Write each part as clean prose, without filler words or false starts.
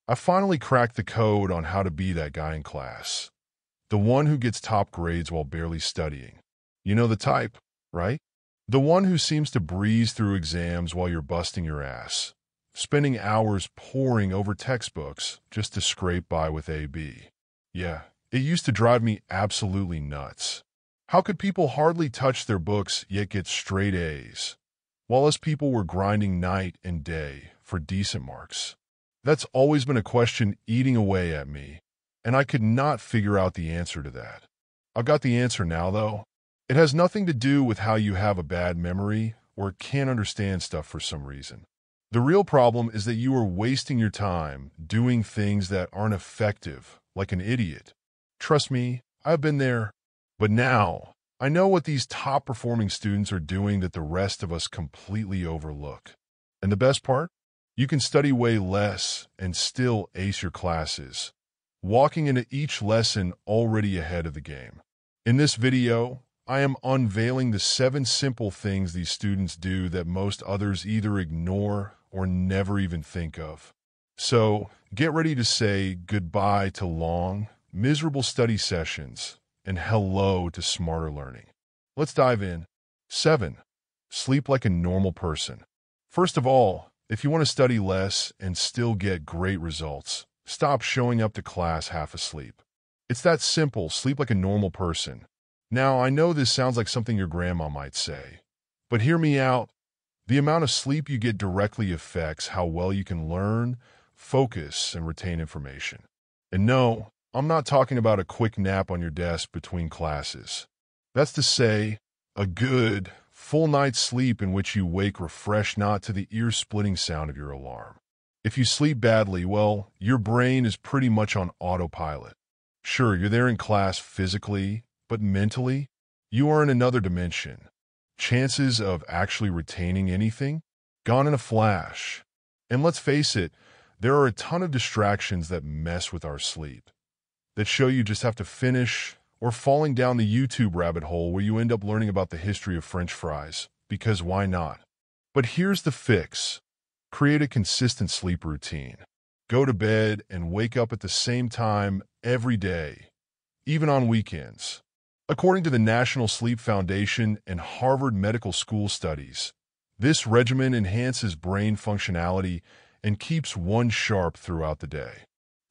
I finally cracked the code on how to be that guy in class. The one who gets top grades while barely studying. You know the type, right? The one who seems to breeze through exams while you're busting your ass, spending hours poring over textbooks just to scrape by with A B. Yeah, it used to drive me absolutely nuts. How could people hardly touch their books yet get straight A's, while us people were grinding night and day for decent marks? That's always been a question eating away at me, and I could not figure out the answer to that. I've got the answer now, though. It has nothing to do with how you have a bad memory or can't understand stuff for some reason. The real problem is that you are wasting your time doing things that aren't effective, like an idiot. Trust me, I've been there. But now, I know what these top-performing students are doing that the rest of us completely overlook. And the best part? You can study way less and still ace your classes, walking into each lesson already ahead of the game. In this video, I am unveiling the 7 simple things these students do that most others either ignore or never even think of. So, get ready to say goodbye to long, miserable study sessions and hello to smarter learning. Let's dive in. 7. Sleep like a normal person. First of all, if you want to study less and still get great results, stop showing up to class half asleep. It's that simple, sleep like a normal person. Now, I know this sounds like something your grandma might say, but hear me out. The amount of sleep you get directly affects how well you can learn, focus, and retain information. And no, I'm not talking about a quick nap on your desk between classes. That's to say, a good, full night's sleep in which you wake refreshed not to the ear-splitting sound of your alarm. If you sleep badly, well, your brain is pretty much on autopilot. Sure, you're there in class physically, but mentally, you are in another dimension. Chances of actually retaining anything? Gone in a flash. And let's face it, there are a ton of distractions that mess with our sleep, that show you just have to finish, or falling down the YouTube rabbit hole where you end up learning about the history of French fries, because why not? But here's the fix. Create a consistent sleep routine. Go to bed and wake up at the same time every day, even on weekends. According to the National Sleep Foundation and Harvard Medical School studies, this regimen enhances brain functionality and keeps one sharp throughout the day.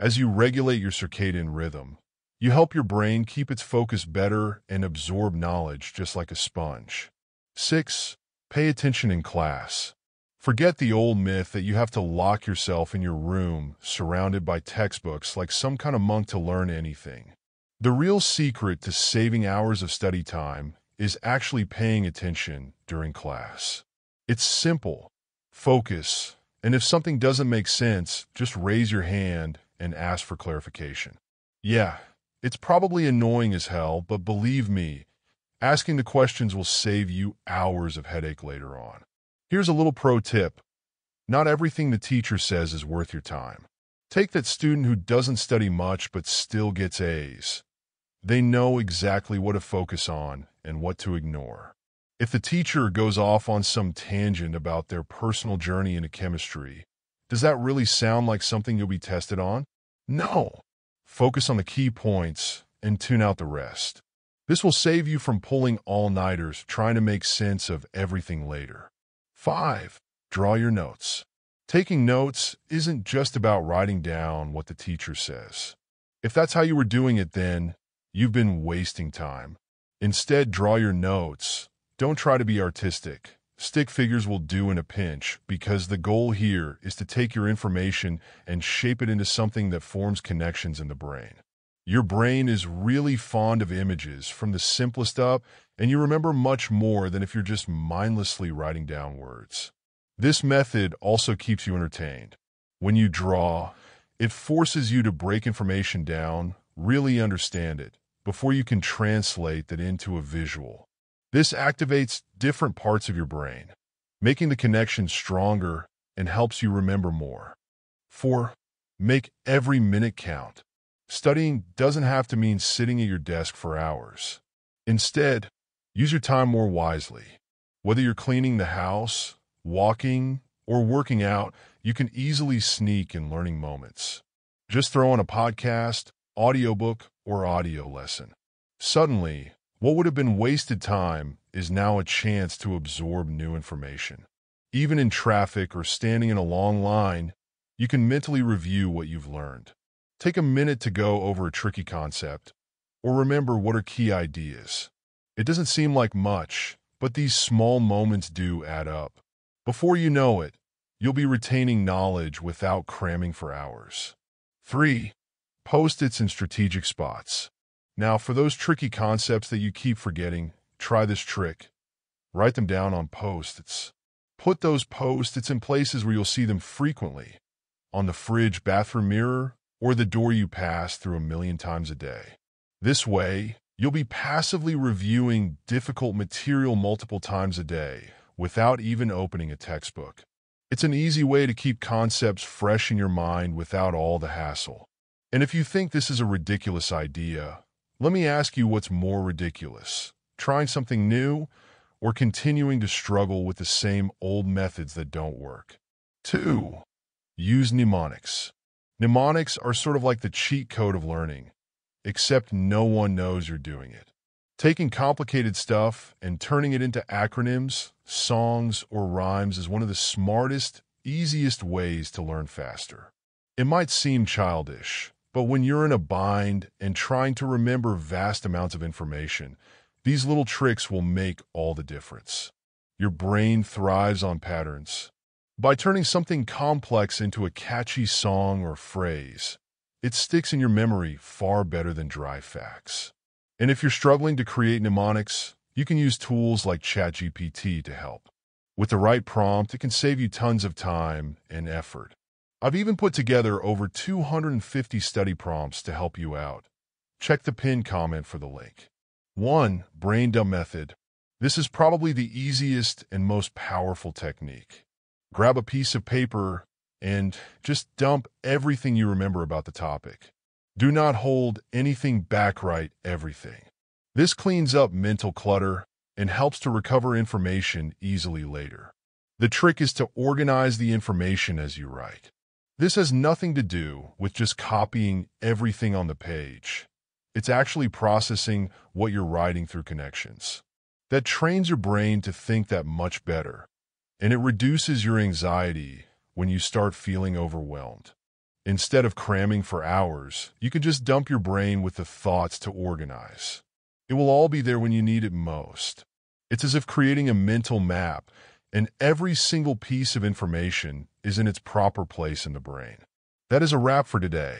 As you regulate your circadian rhythm, you help your brain keep its focus better and absorb knowledge just like a sponge. 6. Pay attention in class. Forget the old myth that you have to lock yourself in your room surrounded by textbooks like some kind of monk to learn anything. The real secret to saving hours of study time is actually paying attention during class. It's simple. Focus. And if something doesn't make sense, just raise your hand and ask for clarification. Yeah, it's probably annoying as hell, but believe me, asking the questions will save you hours of headache later on. Here's a little pro tip. Not everything the teacher says is worth your time. Take that student who doesn't study much but still gets A's. They know exactly what to focus on and what to ignore. If the teacher goes off on some tangent about their personal journey into chemistry, does that really sound like something you'll be tested on? No. Focus on the key points and tune out the rest. This will save you from pulling all-nighters trying to make sense of everything later. 5. Draw your notes. Taking notes isn't just about writing down what the teacher says. If that's how you were doing it then, you've been wasting time. Instead, draw your notes. Don't try to be artistic. Stick figures will do in a pinch because the goal here is to take your information and shape it into something that forms connections in the brain. Your brain is really fond of images from the simplest up, and you remember much more than if you're just mindlessly writing down words. This method also keeps you entertained. When you draw, it forces you to break information down, really understand it, before you can translate that into a visual. This activates different parts of your brain, making the connection stronger and helps you remember more. 4. Make every minute count. Studying doesn't have to mean sitting at your desk for hours. Instead, use your time more wisely. Whether you're cleaning the house, walking, or working out, you can easily sneak in learning moments. Just throw on a podcast, audiobook, or audio lesson. Suddenly, what would have been wasted time is now a chance to absorb new information. Even in traffic or standing in a long line, you can mentally review what you've learned. Take a minute to go over a tricky concept, or remember what are key ideas. It doesn't seem like much, but these small moments do add up. Before you know it, you'll be retaining knowledge without cramming for hours. 3. Post-its in strategic spots. Now, for those tricky concepts that you keep forgetting, try this trick. Write them down on post-its. Put those post-its in places where you'll see them frequently, on the fridge, bathroom mirror, or the door you pass through a million times a day. This way, you'll be passively reviewing difficult material multiple times a day without even opening a textbook. It's an easy way to keep concepts fresh in your mind without all the hassle. And if you think this is a ridiculous idea, let me ask you what's more ridiculous: trying something new or continuing to struggle with the same old methods that don't work? 2. Use mnemonics. Mnemonics are sort of like the cheat code of learning, except no one knows you're doing it. Taking complicated stuff and turning it into acronyms, songs, or rhymes is one of the smartest, easiest ways to learn faster. It might seem childish, but when you're in a bind and trying to remember vast amounts of information, these little tricks will make all the difference. Your brain thrives on patterns. By turning something complex into a catchy song or phrase, it sticks in your memory far better than dry facts. And if you're struggling to create mnemonics, you can use tools like ChatGPT to help. With the right prompt, it can save you tons of time and effort. I've even put together over 250 study prompts to help you out. Check the pinned comment for the link. 1. Brain dump method. This is probably the easiest and most powerful technique. Grab a piece of paper and just dump everything you remember about the topic. Do not hold anything back, write everything. This cleans up mental clutter and helps to recover information easily later. The trick is to organize the information as you write. This has nothing to do with just copying everything on the page. It's actually processing what you're writing through connections. That trains your brain to think that much better, and it reduces your anxiety when you start feeling overwhelmed. Instead of cramming for hours, you can just dump your brain with the thoughts to organize. It will all be there when you need it most. It's as if creating a mental map, and every single piece of information is in its proper place in the brain. That is a wrap for today.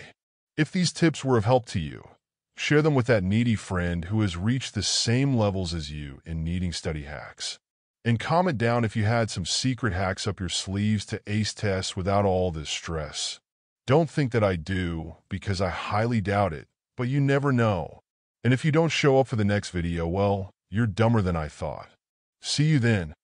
If these tips were of help to you, share them with that needy friend who has reached the same levels as you in needing study hacks. And comment down if you had some secret hacks up your sleeves to ace tests without all this stress. Don't think that I do, because I highly doubt it, but you never know. And if you don't show up for the next video, well, you're dumber than I thought. See you then.